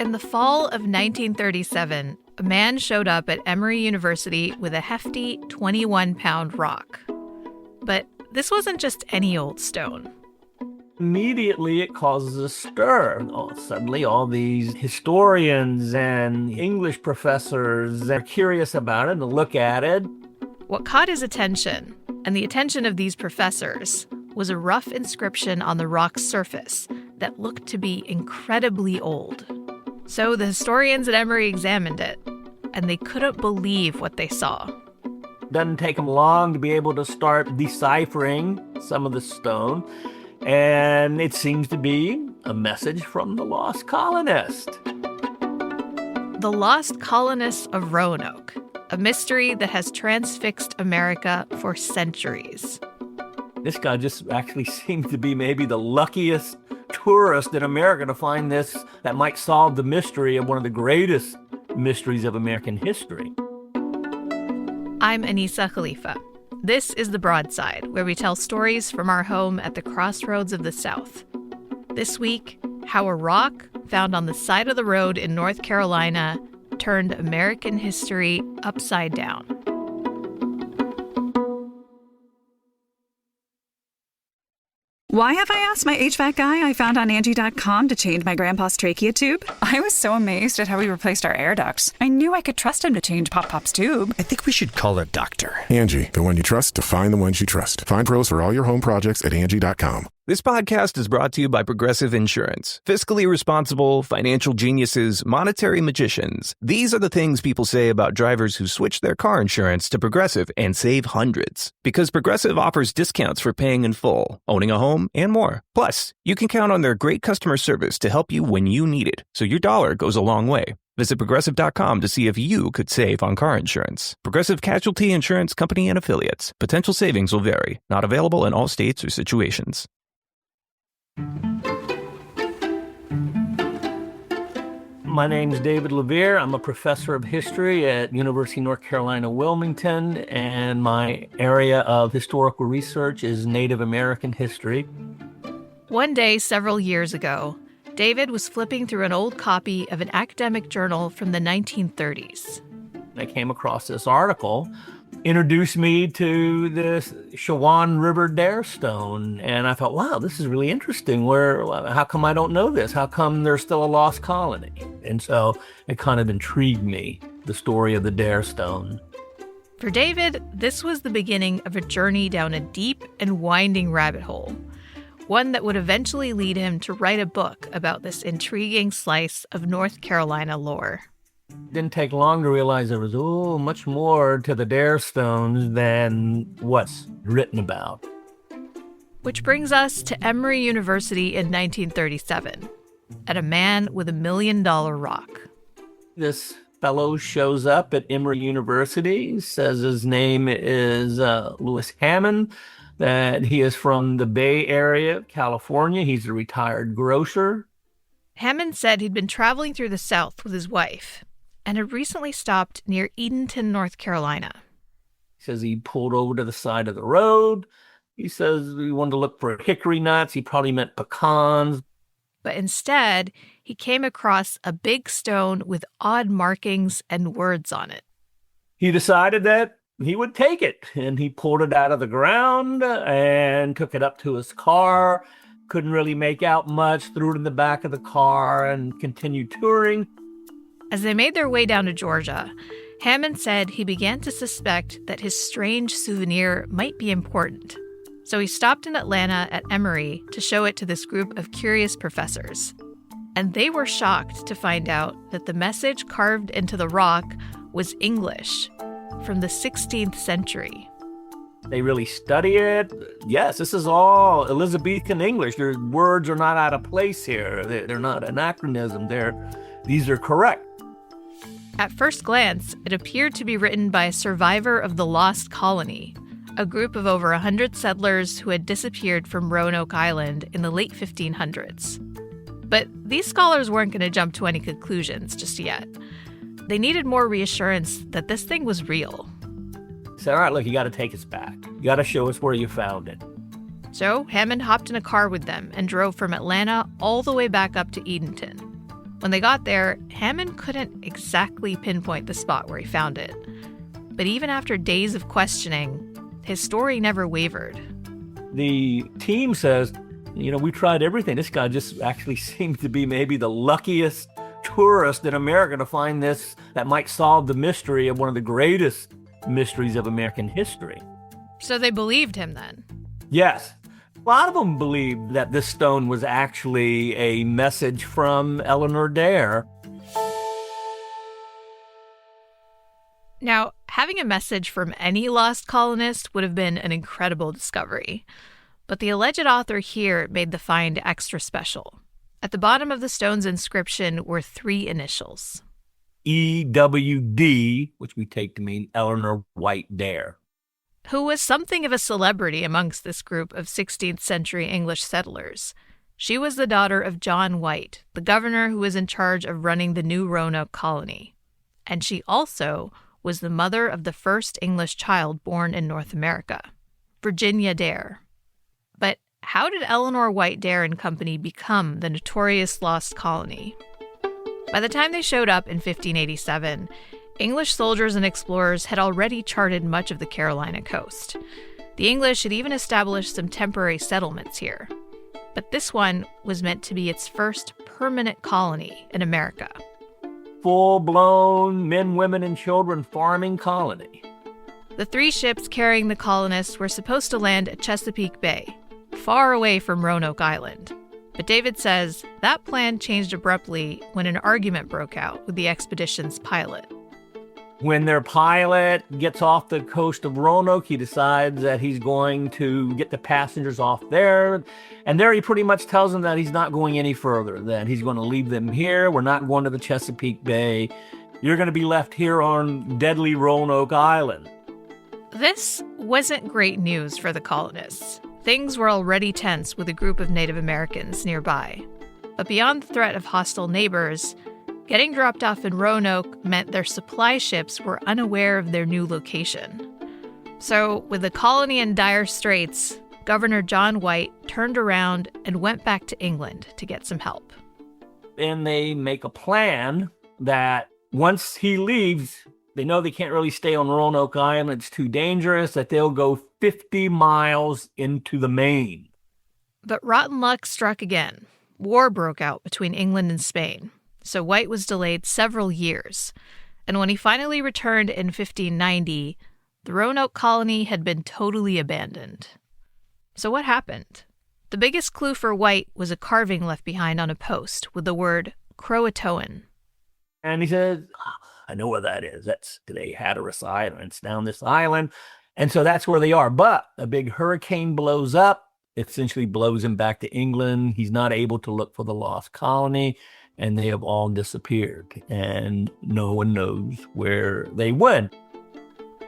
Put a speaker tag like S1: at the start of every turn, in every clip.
S1: In the fall of 1937, a man showed up at Emory University with a hefty 21-pound rock. But this wasn't just any old stone.
S2: Immediately, it causes a stir. Suddenly, all these historians and English professors are curious about it and look at it.
S1: What caught his attention, and the attention of these professors, was a rough inscription on the rock's surface that looked to be incredibly old. So the historians at Emory examined it, and they couldn't believe what they saw.
S2: Doesn't take them long to be able to start deciphering some of the stone, and it seems to be a message from the lost colonist.
S1: The Lost Colonists of Roanoke, a mystery that has transfixed America for centuries.
S2: This guy just actually seems to be maybe the luckiest tourist in America to find this that might solve the mystery of one of the greatest mysteries of American history.
S1: I'm Anissa Khalifa. This is The Broadside, where we tell stories from our home at the crossroads of the South. This week, how a rock found on the side of the road in North Carolina turned American history upside down.
S3: Why have I asked my HVAC guy I found on Angie.com to change my grandpa's trachea tube? I was so amazed at how he replaced our air ducts. I knew I could trust him to change Pop-Pop's tube.
S4: I think we should call a doctor.
S5: Angie, the one you trust to find the ones you trust. Find pros for all your home projects at Angie.com.
S4: This podcast is brought to you by Progressive Insurance. Fiscally responsible, financial geniuses, monetary magicians. These are the things people say about drivers who switch their car insurance to Progressive and save hundreds. Because Progressive offers discounts for paying in full, owning a home, and more. Plus, you can count on their great customer service to help you when you need it, so your dollar goes a long way. Visit Progressive.com to see if you could save on car insurance. Progressive Casualty Insurance Company and Affiliates. Potential savings will vary. Not available in all states or situations.
S2: My name is David Levere. I'm a professor of history at University of North Carolina, Wilmington, and my area of historical research is Native American history.
S1: One day several years ago, David was flipping through an old copy of an academic journal from the 1930s.
S2: I came across this article, introduced me to this Chowan River dare stone, and I thought, wow, this is really interesting. How come I don't know this? How come there's still a lost colony? And so it kind of intrigued me, the story of the dare stone.
S1: For David, this was the beginning of a journey down a deep and winding rabbit hole, one that would eventually lead him to write a book about this intriguing slice of North Carolina lore.
S2: It didn't take long to realize there was much more to the dare stones than what's written about.
S1: Which brings us to Emory University in 1937, and a man with $1 million rock.
S2: This fellow shows up at Emory University, says his name is Lewis Hammond, that he is from the Bay Area, California. He's a retired grocer.
S1: Hammond said he'd been traveling through the South with his wife and had recently stopped near Edenton, North Carolina.
S2: He says he pulled over to the side of the road. He says he wanted to look for hickory nuts. He probably meant pecans.
S1: But instead, he came across a big stone with odd markings and words on it.
S2: He decided that he would take it, and he pulled it out of the ground and took it up to his car. Couldn't really make out much, threw it in the back of the car and continued touring.
S1: As they made their way down to Georgia, Hammond said he began to suspect that his strange souvenir might be important. So he stopped in Atlanta at Emory to show it to this group of curious professors. And they were shocked to find out that the message carved into the rock was English from the 16th century.
S2: They really study it. Yes, this is all Elizabethan English. Their words are not out of place here. They're not anachronism. These are correct.
S1: At first glance, it appeared to be written by a survivor of the Lost Colony, a group of over 100 settlers who had disappeared from Roanoke Island in the late 1500s. But these scholars weren't going to jump to any conclusions just yet. They needed more reassurance that this thing was real.
S2: Said, all right, look, you got to take us back. You got to show us where you found it.
S1: So Hammond hopped in a car with them and drove from Atlanta all the way back up to Edenton. When they got there, Hammond couldn't exactly pinpoint the spot where he found it. But even after days of questioning, his story never wavered.
S2: The team says, we tried everything. This guy just actually seems to be maybe the luckiest tourist in America to find this that might solve the mystery of one of the greatest mysteries of American history.
S1: So they believed him then?
S2: Yes. A lot of them believed that this stone was actually a message from Eleanor Dare.
S1: Now, having a message from any lost colonist would have been an incredible discovery. But the alleged author here made the find extra special. At the bottom of the stone's inscription were 3 initials.
S2: EWD, which we take to mean Eleanor White Dare,
S1: who was something of a celebrity amongst this group of 16th century English settlers. She was the daughter of John White, the governor who was in charge of running the new Roanoke colony. And she also was the mother of the first English child born in North America, Virginia Dare. But how did Eleanor White Dare and Company become the notorious lost colony? By the time they showed up in 1587, English soldiers and explorers had already charted much of the Carolina coast. The English had even established some temporary settlements here. But this one was meant to be its first permanent colony in America.
S2: Full-blown men, women, and children farming colony.
S1: The 3 ships carrying the colonists were supposed to land at Chesapeake Bay, far away from Roanoke Island. But David says that plan changed abruptly when an argument broke out with the expedition's pilot.
S2: When their pilot gets off the coast of Roanoke, he decides that he's going to get the passengers off there. And there he pretty much tells them that he's not going any further, that he's going to leave them here. We're not going to the Chesapeake Bay. You're going to be left here on deadly Roanoke Island.
S1: This wasn't great news for the colonists. Things were already tense with a group of Native Americans nearby. But beyond the threat of hostile neighbors, getting dropped off in Roanoke meant their supply ships were unaware of their new location. So, with the colony in dire straits, Governor John White turned around and went back to England to get some help.
S2: And they make a plan that once he leaves, they know they can't really stay on Roanoke Island. It's too dangerous, that they'll go 50 miles into the Maine.
S1: But rotten luck struck again. War broke out between England and Spain. So White was delayed several years, and when he finally returned in 1590, the Roanoke colony had been totally abandoned. So what happened? The biggest clue for White was a carving left behind on a post with the word Croatoan.
S2: And he said, I know where that is. That's today Hatteras Island. It's down this island. And so that's where they are. But a big hurricane blows up, essentially blows him back to England. He's not able to look for the lost colony. And they have all disappeared, and no one knows where they went.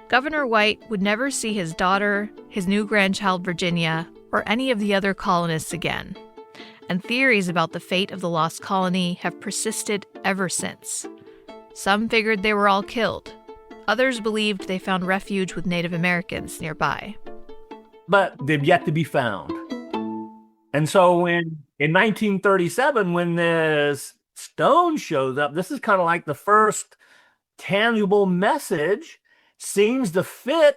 S1: Governor White would never see his daughter, his new grandchild Virginia, or any of the other colonists again. And theories about the fate of the lost colony have persisted ever since. Some figured they were all killed. Others believed they found refuge with Native Americans nearby.
S2: But they've yet to be found. And so in 1937, when this stone shows up, this is kind of like the first tangible message, seems to fit.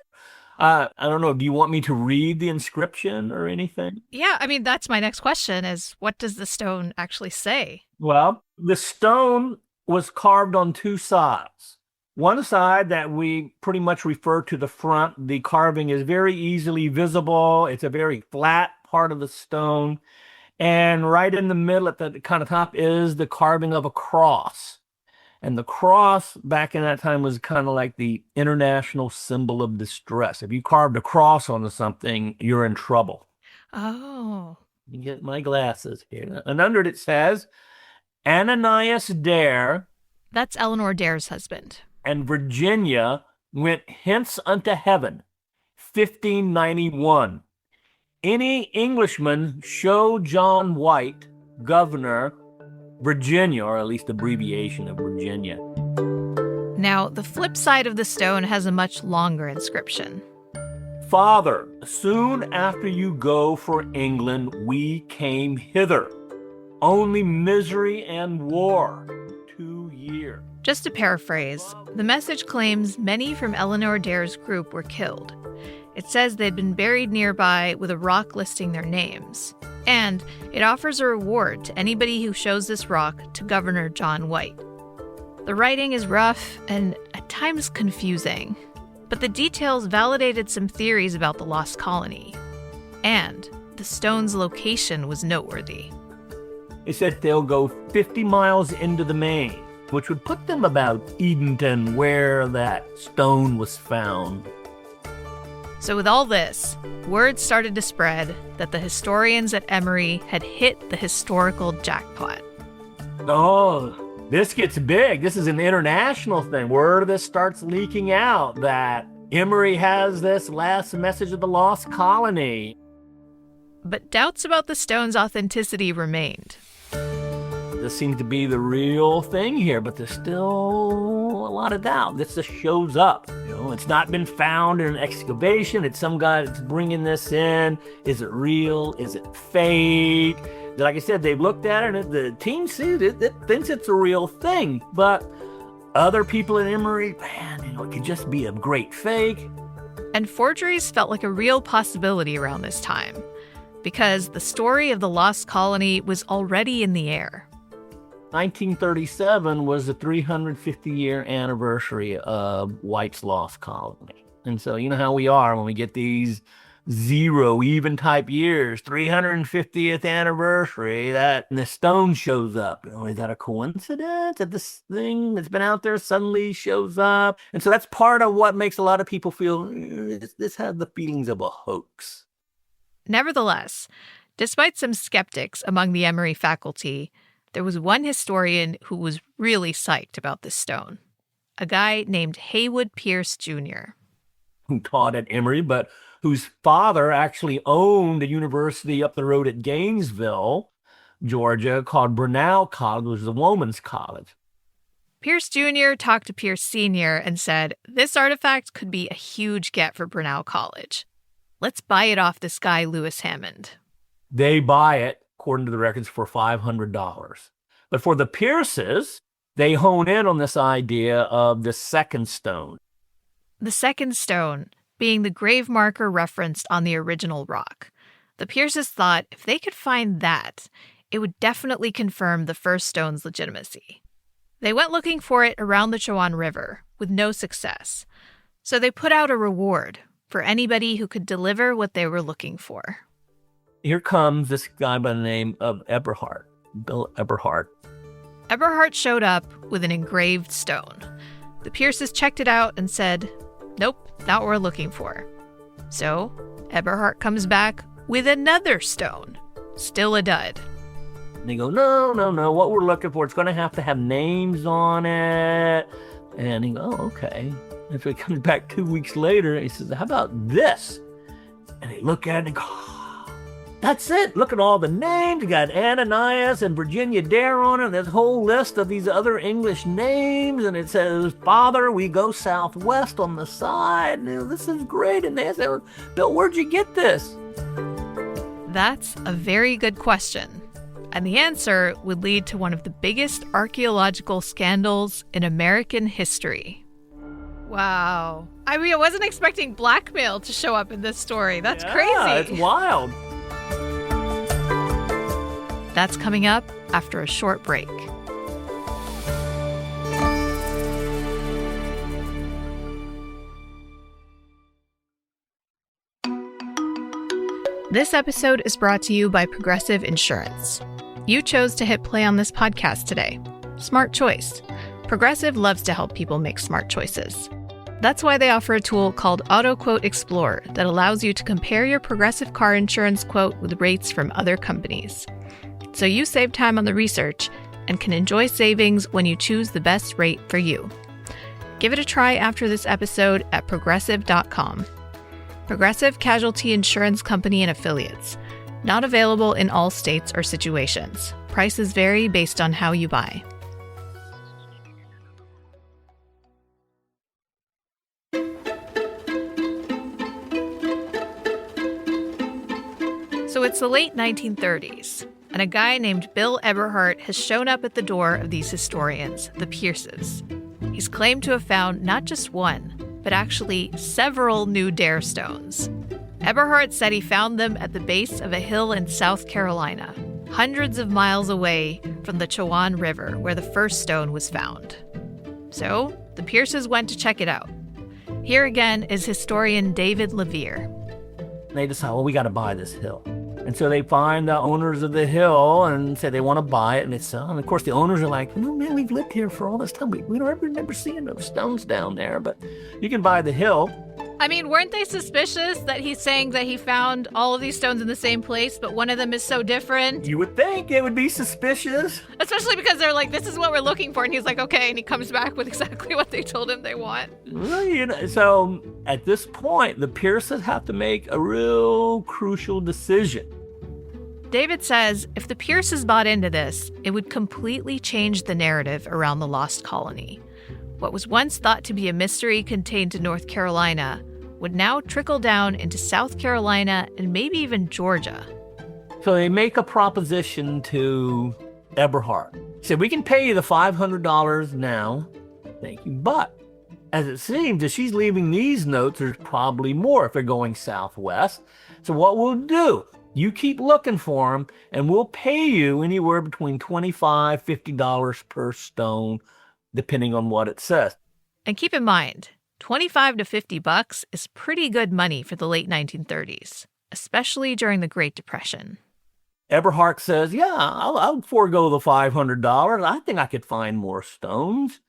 S2: I don't know, do you want me to read the inscription or anything?
S1: Yeah, I mean, that's my next question is, what does the stone actually say?
S2: Well, the stone was carved on 2 sides. One side that we pretty much refer to the front, the carving is very easily visible. It's a very flat part of the stone. And right in the middle at the kind of top is the carving of a cross. And the cross back in that time was kind of like the international symbol of distress. If you carved a cross onto something, you're in trouble.
S1: Oh.
S2: You get my glasses here. And under it says, Ananias Dare.
S1: That's Eleanor Dare's husband.
S2: And Virginia went hence unto heaven, 1591. Any Englishman show John White, governor, Virginia, or at least abbreviation of Virginia.
S1: Now, the flip side of the stone has a much longer inscription.
S2: Father, soon after you go for England, we came hither. Only misery and war. 2 years.
S1: Just to paraphrase, the message claims many from Eleanor Dare's group were killed. It says they'd been buried nearby with a rock listing their names. And it offers a reward to anybody who shows this rock to Governor John White. The writing is rough and at times confusing, but the details validated some theories about the lost colony. And the stone's location was noteworthy.
S2: It said they'll go 50 miles into the main, which would put them about Edenton, where that stone was found.
S1: So with all this, word started to spread that the historians at Emory had hit the historical jackpot.
S2: Oh, this gets big. This is an international thing. Word of this starts leaking out that Emory has this last message of the lost colony.
S1: But doubts about the stone's authenticity remained.
S2: This seems to be the real thing here, but there's still a lot of doubt. This just shows up. It's not been found in an excavation. It's some guy that's bringing this in. Is it real? Is it fake? Like I said, they've looked at it, and the team sees it, thinks it's a real thing. But other people at Emory, man, it could just be a great fake.
S1: And forgeries felt like a real possibility around this time, because the story of the lost colony was already in the air.
S2: 1937 was the 350-year anniversary of White's lost colony. And so you know how we are when we get these zero even type years, 350th anniversary, that and the stone shows up. Is that a coincidence that this thing that's been out there suddenly shows up? And so that's part of what makes a lot of people feel this has the feelings of a hoax.
S1: Nevertheless, despite some skeptics among the Emory faculty, there was one historian who was really psyched about this stone, a guy named Haywood Pierce Jr.
S2: Who taught at Emory, but whose father actually owned a university up the road at Gainesville, Georgia, called Brenau College, which was a woman's college.
S1: Pierce Jr. talked to Pierce Sr. and said, this artifact could be a huge get for Brenau College. Let's buy it off this guy, Lewis Hammond.
S2: They buy it, according to the records, for $500. But for the Pierces, they hone in on this idea of the second stone.
S1: The second stone being the grave marker referenced on the original rock. The Pierces thought if they could find that, it would definitely confirm the first stone's legitimacy. They went looking for it around the Chowan River, with no success. So they put out a reward for anybody who could deliver what they were looking for.
S2: Here comes this guy by the name of Eberhard, Bill Eberhard.
S1: Eberhard showed up with an engraved stone. The Pierces checked it out and said, nope, not what we're looking for. So Eberhard comes back with another stone, still a dud.
S2: And they go, no, what we're looking for, it's going to have names on it. And he goes, oh, okay. And so he comes back 2 weeks later, and he says, how about this? And they look at it and go, that's it. Look at all the names. You got Ananias and Virginia Dare on it. And there's a whole list of these other English names. And it says, Father, we go southwest on the side. And this is great. And they say, Bill, where'd you get this?
S1: That's a very good question. And the answer would lead to one of the biggest archaeological scandals in American history. Wow. I mean, I wasn't expecting blackmail to show up in this story. That's crazy.
S2: It's wild.
S1: That's coming up after a short break. This episode is brought to you by Progressive Insurance. You chose to hit play on this podcast today. Smart choice. Progressive loves to help people make smart choices. That's why they offer a tool called Auto Quote Explorer that allows you to compare your Progressive car insurance quote with rates from other companies. So you save time on the research and can enjoy savings when you choose the best rate for you. Give it a try after this episode at Progressive.com. Progressive Casualty Insurance Company and Affiliates. Not available in all states or situations. Prices vary based on how you buy. So it's the late 1930s. and a guy named Bill Eberhardt has shown up at the door of these historians, the Pierces. He's claimed to have found not just one, but actually several new dare stones. Eberhardt said he found them at the base of a hill in South Carolina, hundreds of miles away from the Chowan River, where the first stone was found. So, the Pierces went to check it out. Here again is historian David Levere.
S2: They decide, well, we got to buy this hill. And so they find the owners of the hill and say they want to buy it, and it's and of course the owners are like, no, man, we've lived here for all this time. We don't ever remember seeing those stones down there, but you can buy the hill.
S1: I mean, weren't they suspicious that he's saying that he found all of these stones in the same place, but one of them is so different?
S2: You would think it would be suspicious.
S1: Especially because they're like, this is what we're looking for, and he's like, okay, and he comes back with exactly what they told him they want.
S2: Well, so at this point, the Pierces have to make a real crucial decision.
S1: David says if the Pierces bought into this, it would completely change the narrative around the Lost Colony. What was once thought to be a mystery contained to North Carolina would now trickle down into South Carolina and maybe even Georgia.
S2: So they make a proposition to Eberhardt. He said, we can pay you the $500 now. Thank you. But as it seems, if she's leaving these notes, there's probably more if they're going southwest. So what we'll do, you keep looking for them, and we'll pay you anywhere between $25, $50 per stone, depending on what it says.
S1: And keep in mind, $25 to $50 is pretty good money for the late 1930s, especially during the Great Depression.
S2: Eberhardt says, yeah, I'll forego the $500. I think I could find more stones.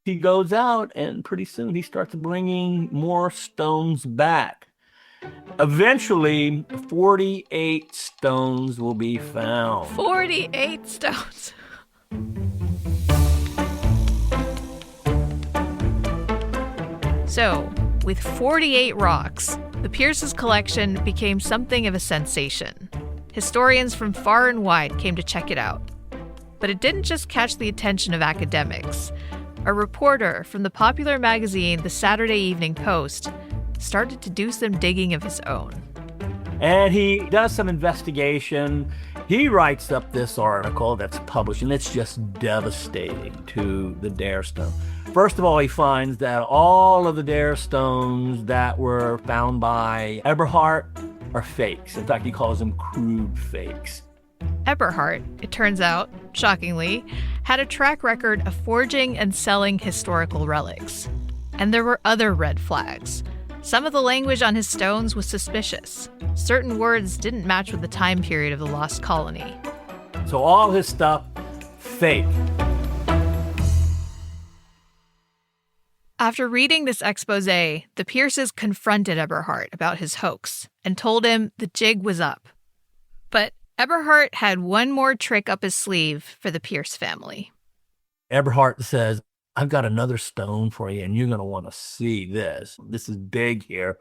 S2: He goes out, and pretty soon he starts bringing more stones back. Eventually, 48 stones will be found.
S1: 48 stones. So, with 48 rocks, the Pierces' collection became something of a sensation. Historians from far and wide came to check it out. But it didn't just catch the attention of academics. A reporter from the popular magazine The Saturday Evening Post started to do some digging of his own.
S2: And he does some investigation. He writes up this article that's published, and it's just devastating to the dare stone. First of all, he finds that all of the dare stones that were found by Eberhardt are fakes. In fact, he calls them crude fakes.
S1: Eberhardt, it turns out, shockingly, had a track record of forging and selling historical relics. And there were other red flags. Some of the language on his stones was suspicious. Certain words didn't match with the time period of the Lost Colony.
S2: So all his stuff, fake.
S1: After reading this expose, the Pierces confronted Eberhardt about his hoax and told him the jig was up. But Eberhardt had one more trick up his sleeve for the Pierce family.
S2: Eberhardt says, I've got another stone for you, and you're going to want to see this. This is big here.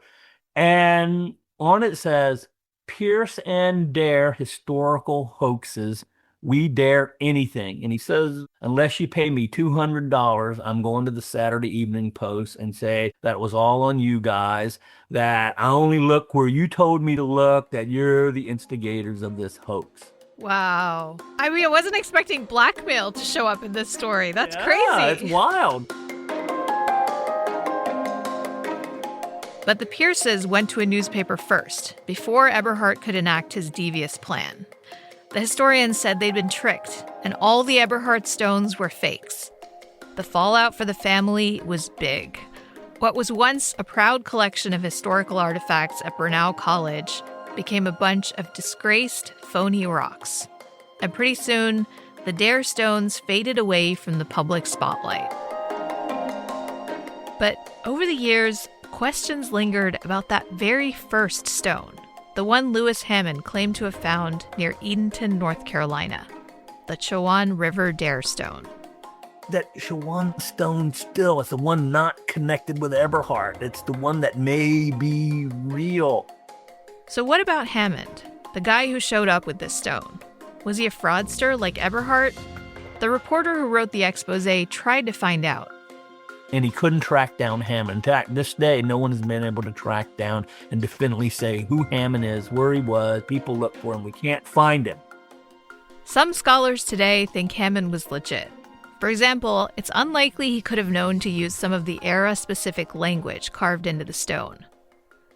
S2: And on it says, Pierce and Dare Historical Hoaxes. We dare anything. And he says, unless you pay me $200, I'm going to the Saturday Evening Post and say that it was all on you guys, that I only look where you told me to look, that you're the instigators of this hoax.
S1: Wow. I mean, I wasn't expecting blackmail to show up in this story. That's crazy.
S2: It's wild.
S1: But the Pierces went to a newspaper first, before Eberhardt could enact his devious plan. The historians said they'd been tricked, and all the Eberhardt stones were fakes. The fallout for the family was big. What was once a proud collection of historical artifacts at Brenau College became a bunch of disgraced, phony rocks. And pretty soon, the Dare stones faded away from the public spotlight. But over the years, questions lingered about that very first stone, the one Lewis Hammond claimed to have found near Edenton, North Carolina, the Chowan River Dare stone.
S2: That Chowan stone still is the one not connected with Eberhardt. It's the one that may be real.
S1: So what about Hammond, the guy who showed up with this stone? Was he a fraudster like Eberhardt? The reporter who wrote the expose tried to find out.
S2: And he couldn't track down Hammond. In fact, this day, no one has been able to track down and definitively say who Hammond is, where he was. People look for him. We can't find him.
S1: Some scholars today think Hammond was legit. For example, it's unlikely he could have known to use some of the era-specific language carved into the stone.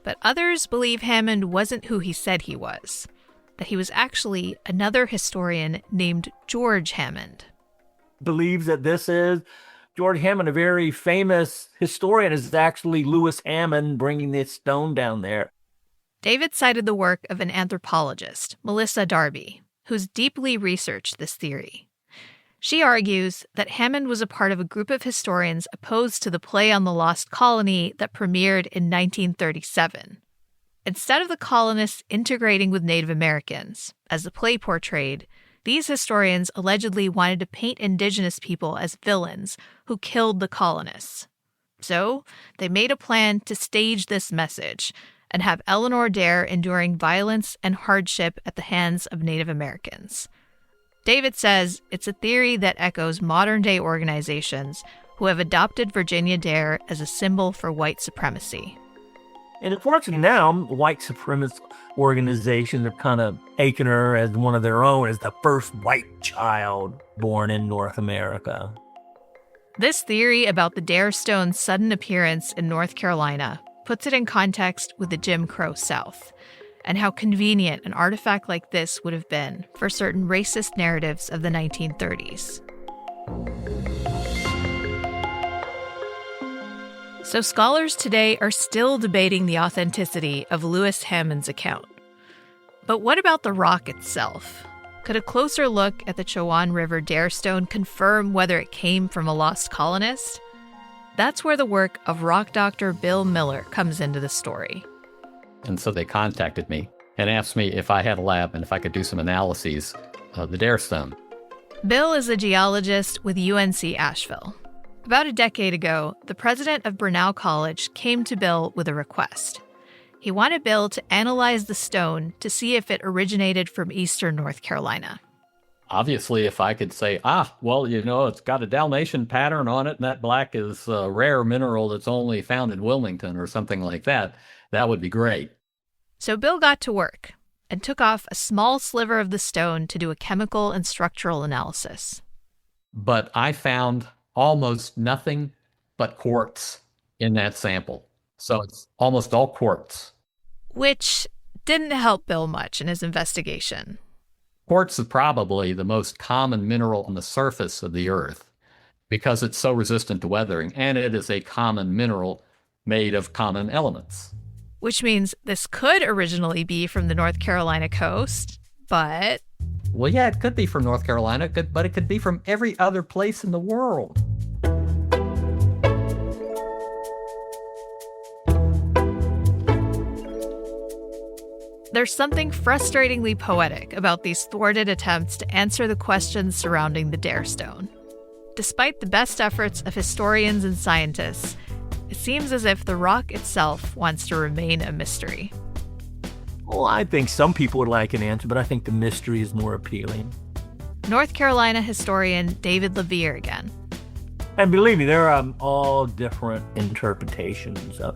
S1: But others believe Hammond wasn't who he said he was, that he was actually another historian named George Hammond.
S2: Believes that this is George Hammond, a very famous historian, is actually Lewis Hammond bringing this stone down there.
S1: David cited the work of an anthropologist, Melissa Darby, who's deeply researched this theory. She argues that Hammond was a part of a group of historians opposed to the play on the Lost Colony that premiered in 1937. Instead of the colonists integrating with Native Americans, as the play portrayed, these historians allegedly wanted to paint indigenous people as villains who killed the colonists. So they made a plan to stage this message and have Eleanor Dare enduring violence and hardship at the hands of Native Americans. David says it's a theory that echoes modern-day organizations who have adopted Virginia Dare as a symbol for white supremacy.
S2: And unfortunately now, white supremacist organizations are kind of taking her as one of their own, as the first white child born in North America.
S1: This theory about the Dare Stone's sudden appearance in North Carolina puts it in context with the Jim Crow South, and how convenient an artifact like this would have been for certain racist narratives of the 1930s. So scholars today are still debating the authenticity of Lewis Hammond's account. But what about the rock itself? Could a closer look at the Chowan River Dare Stone confirm whether it came from a lost colonist? That's where the work of rock doctor Bill Miller comes into the story.
S6: And so they contacted me and asked me if I had a lab and if I could do some analyses of the Dare Stone.
S1: Bill is a geologist with UNC-Asheville. About a decade ago, the president of Brenau College came to Bill with a request. He wanted Bill to analyze the stone to see if it originated from eastern North Carolina.
S6: Obviously, if I could say, it's got a Dalmatian pattern on it, and that black is a rare mineral that's only found in Wilmington or something like that, that would be great.
S1: So Bill got to work and took off a small sliver of the stone to do a chemical and structural analysis.
S6: But I found almost nothing but quartz in that sample. So it's almost all quartz.
S1: Which didn't help Bill much in his investigation.
S6: Quartz is probably the most common mineral on the surface of the Earth because it's so resistant to weathering, and it is a common mineral made of common elements.
S1: Which means this could originally be from the North Carolina coast, but...
S6: Well, yeah, it could be from North Carolina, but it could be from every other place in the world.
S1: There's something frustratingly poetic about these thwarted attempts to answer the questions surrounding the Dare Stone. Despite the best efforts of historians and scientists, it seems as if the rock itself wants to remain a mystery.
S2: Well, I think some people would like an answer, but I think the mystery is more appealing.
S1: North Carolina historian David LeVere again.
S2: And believe me, there are all different interpretations. A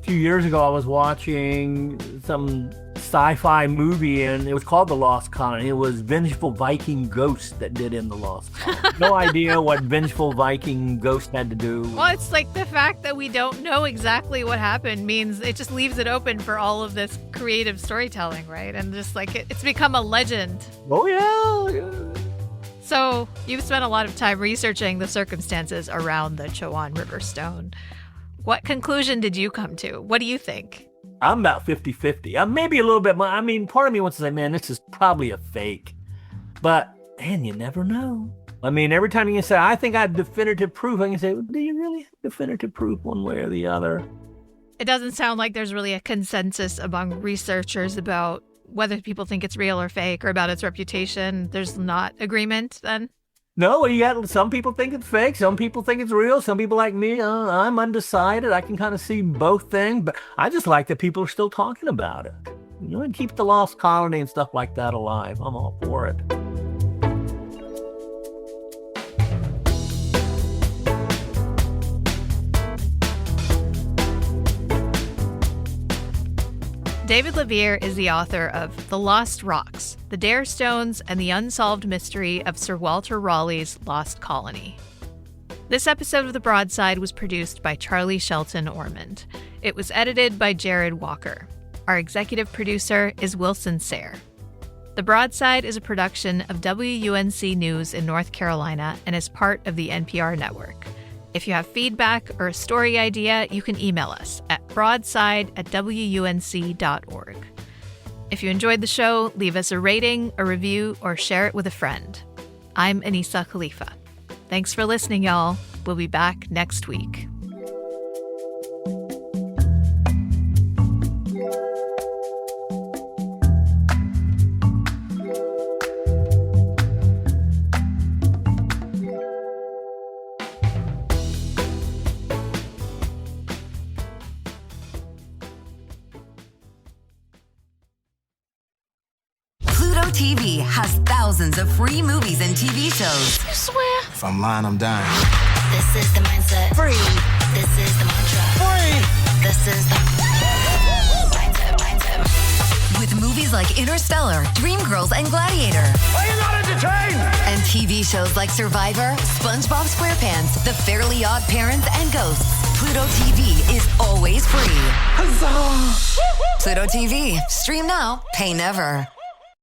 S2: few years ago, I was watching some sci-fi movie, and it was called The Lost Colony. It was vengeful Viking ghosts that did in The Lost Colony. No idea what vengeful Viking ghost had to do.
S1: Well, it's like the fact that we don't know exactly what happened means it just leaves it open for all of this creative storytelling, right? And just like it's become a legend.
S2: Oh, yeah.
S1: So you've spent a lot of time researching the circumstances around the Chowan River stone. What conclusion did you come to? What do you think?
S2: I'm about 50-50. I'm maybe a little bit more. I mean, part of me wants to say, man, this is probably a fake. But, man, you never know. I mean, every time you can say, I think I have definitive proof, I can say, well, do you really have definitive proof one way or the other?
S1: It doesn't sound like there's really a consensus among researchers about whether people think it's real or fake or about its reputation. There's not agreement then?
S2: No, you got some people think it's fake, some people think it's real, some people like me, I'm undecided. I can kind of see both things, but I just like that people are still talking about it. You know, and keep the Lost Colony and stuff like that alive. I'm all for it.
S1: David Levere is the author of The Lost Rocks, The Dare Stones, and the Unsolved Mystery of Sir Walter Raleigh's Lost Colony. This episode of The Broadside was produced by Charlie Shelton Ormond. It was edited by Jared Walker. Our executive producer is Wilson Sayre. The Broadside is a production of WUNC News in North Carolina and is part of the NPR network. If you have feedback or a story idea, you can email us at broadside@wunc.org. If you enjoyed the show, leave us a rating, a review, or share it with a friend. I'm Anissa Khalifa. Thanks for listening, y'all. We'll be back next week.
S7: TV has thousands of free movies and TV shows.
S8: You swear?
S9: If I'm lying, I'm dying.
S8: This is the mindset.
S7: Free.
S8: This is the mantra.
S9: Free.
S8: This is the mindset.
S7: With movies like Interstellar, Dreamgirls, and Gladiator.
S9: Are you not entertained?
S7: And TV shows like Survivor, SpongeBob SquarePants, The Fairly Odd Parents, and Ghosts. Pluto TV is always free.
S9: Huzzah!
S7: Pluto TV. Stream now, pay never.